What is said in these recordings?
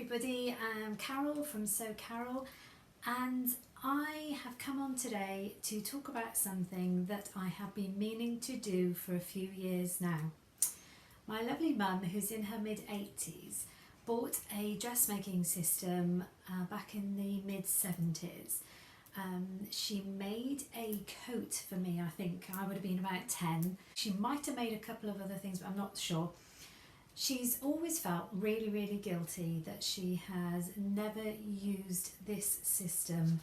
everybody, I'm Carole from Carole, and I have come on today to talk about something that I have been meaning to do for a few years now. My lovely mum, who's in her mid-80s, bought a dressmaking system back in the mid-70s. She made a coat for me. I think I would have been about 10. She might have made a couple of other things, but I'm not sure. She's always felt really guilty that she has never used this system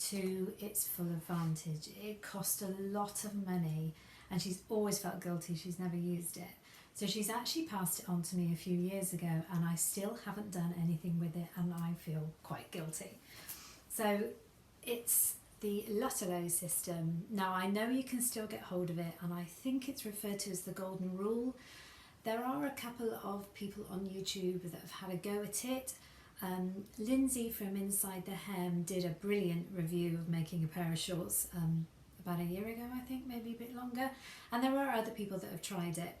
to its full advantage. It cost a lot of money and she's always felt guilty she's never used it. So she's actually passed it on to me a few years ago and I still haven't done anything with it and I feel quite guilty. So it's the Lutterloh system. Now I know you can still get hold of it and I think it's referred to as the golden rule. There are a couple of people on YouTube that have had a go at it. Lindsay from Inside the Hem did a brilliant review of making a pair of shorts about a year ago, I think, maybe a bit longer. And there are other people that have tried it.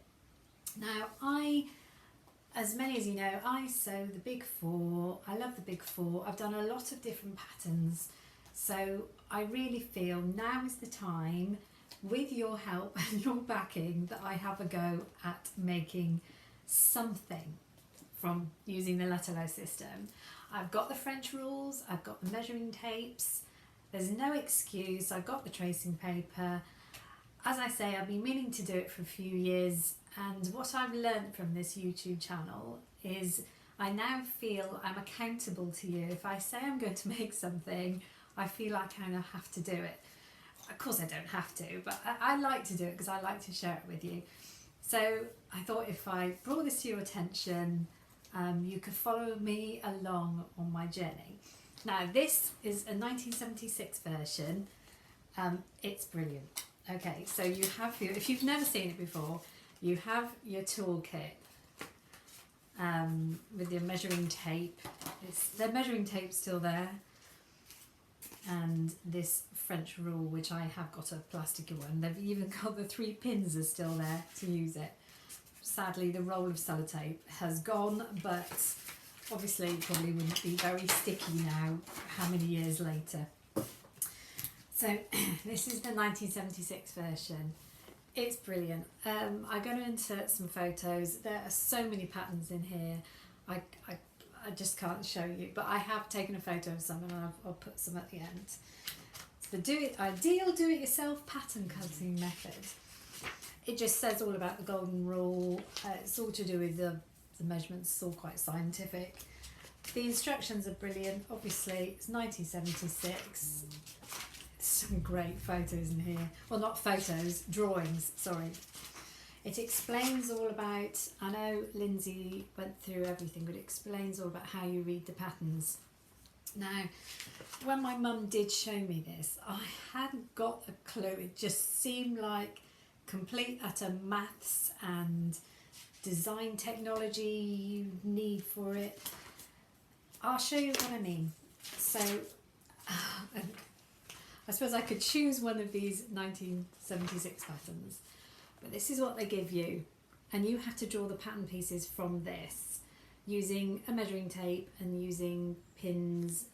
Now, as many as you know, I sew the big four. I love the big four. I've done a lot of different patterns. So I really feel now is the time, with your help and your backing, that I have a go at making something from using the Lettalou system. I've got the French rules, I've got the measuring tapes, there's no excuse, I've got the tracing paper. As I say, I've been meaning to do it for a few years, and what I've learned from this YouTube channel is I now feel I'm accountable to you. If I say I'm going to make something, I feel I kind of have to do it. Of course I don't have to, but I like to do it because I like to share it with you. So I thought if I brought this to your attention, you could follow me along on my journey. Now this is a 1976 version. It's brilliant. Okay, so you have your, if you've never seen it before, you have your toolkit with your measuring tape. The measuring tape's still there. And this French rule, which I have got a plastic one. They've even got the 3 pins are still there to use it. Sadly, the roll of sellotape has gone, but obviously it probably wouldn't be very sticky now, how many years later. So this is the 1976 version. It's brilliant. I'm going to insert some photos. There are so many patterns in here. I just can't show you, but I have taken a photo of some and I'll put some at the end. It's the ideal do-it-yourself pattern cutting method. It just says all about the golden rule. It's all to do with the measurements. It's all quite scientific. The instructions are brilliant. Obviously, it's 1976. Some great photos in here. Well, not photos, drawings, sorry. It explains all about, I know Lindsay went through everything, but it explains all about how you read the patterns. Now, when my mum did show me this, I hadn't got a clue. It just seemed like complete utter maths and design technology you need for it. I'll show you what I mean. So, I suppose I could choose one of these 1976 patterns. But this is what they give you, and you have to draw the pattern pieces from this using a measuring tape and using pins.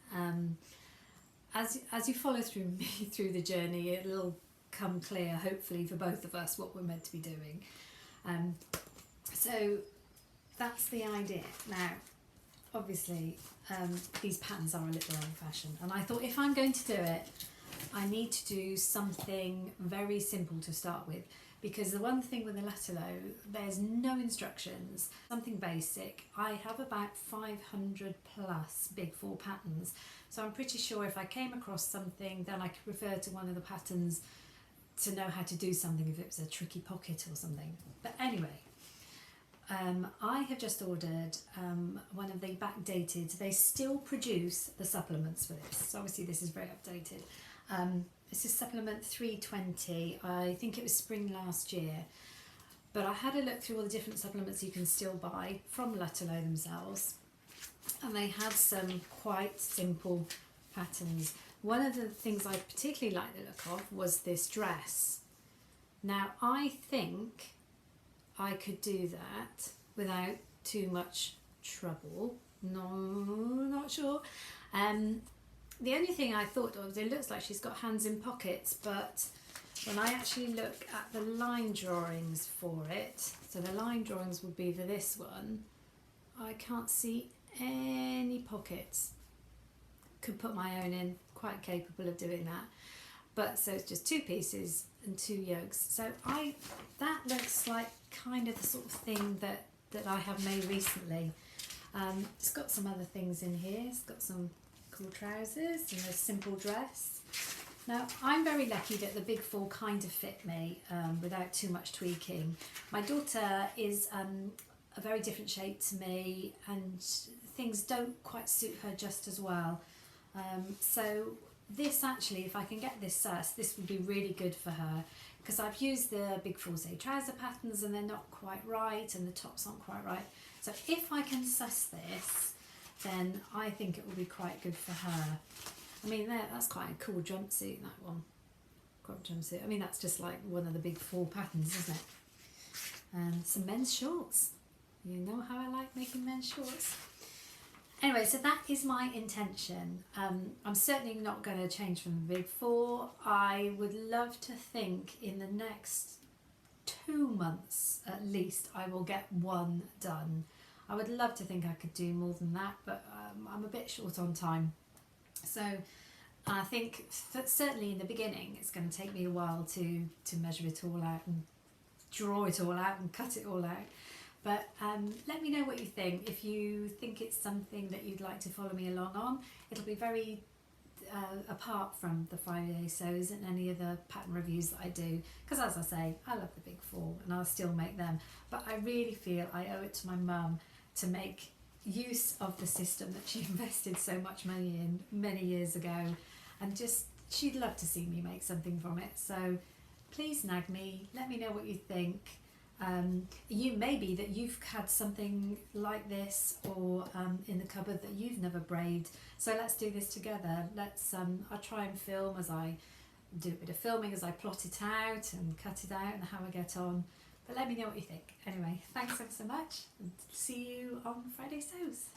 As you follow me through the journey, it'll come clear, hopefully, for both of us what we're meant to be doing. So that's the idea. Now, obviously, these patterns are a little old-fashioned, and I thought if I'm going to do it, I need to do something very simple to start with. Because the one thing with the Lettalou, there's no instructions, something basic. I have about 500 plus big four patterns. So I'm pretty sure if I came across something, then I could refer to one of the patterns to know how to do something if it was a tricky pocket or something. But anyway, I have just ordered one of the backdated, they still produce the supplements for this. So obviously this is very updated. This is supplement 320. I think it was spring last year, but I had a look through all the different supplements you can still buy from Lettalou themselves, and they had some quite simple patterns. One of the things I particularly liked the look of was this dress. Now I think I could do that without too much trouble. No, not sure. The only thing I thought of, it looks like she's got hands in pockets, but when I actually look at the line drawings for it, so the line drawings would be for this one, I can't see any pockets. Could put my own in, quite capable of doing that. But so it's just 2 pieces and 2 yokes. So that looks like kind of the sort of thing that I have made recently. It's got some other things in here. It's got some cool trousers and a simple dress. Now, I'm very lucky that the big 4 kind of fit me without too much tweaking. My daughter is a very different shape to me, and things don't quite suit her just as well. So this actually, if I can get this sussed, this would be really good for her, because I've used the big Forze trouser patterns and they're not quite right, and the tops aren't quite right. So if I can suss this, then I think it will be quite good for her. I mean, that's quite a cool jumpsuit, that one. Crop jumpsuit. I mean, that's just like one of the big 4 patterns, isn't it? Some men's shorts. You know how I like making men's shorts. Anyway, so that is my intention. I'm certainly not going to change from the big 4. I would love to think in the next 2 months at least I will get 1 done. I would love to think I could do more than that, but I'm a bit short on time. So I think that certainly in the beginning it's going to take me a while to measure it all out and draw it all out and cut it all out. But let me know what you think. If you think it's something that you'd like to follow me along on, it'll be very apart from the 5-day sews and any of the pattern reviews that I do. Because as I say, I love the big 4 and I'll still make them. But I really feel I owe it to my mum to make use of the system that she invested so much money in many years ago. And just, she'd love to see me make something from it. So please nag me, let me know what you think. You maybe that you've had something like this or in the cupboard that you've never braved, so let's do this together. I'll try and film as I do a bit of filming as I plot it out and cut it out and how I get on, but let me know what you think. Anyway, thanks ever so much and see you on Friday Sews.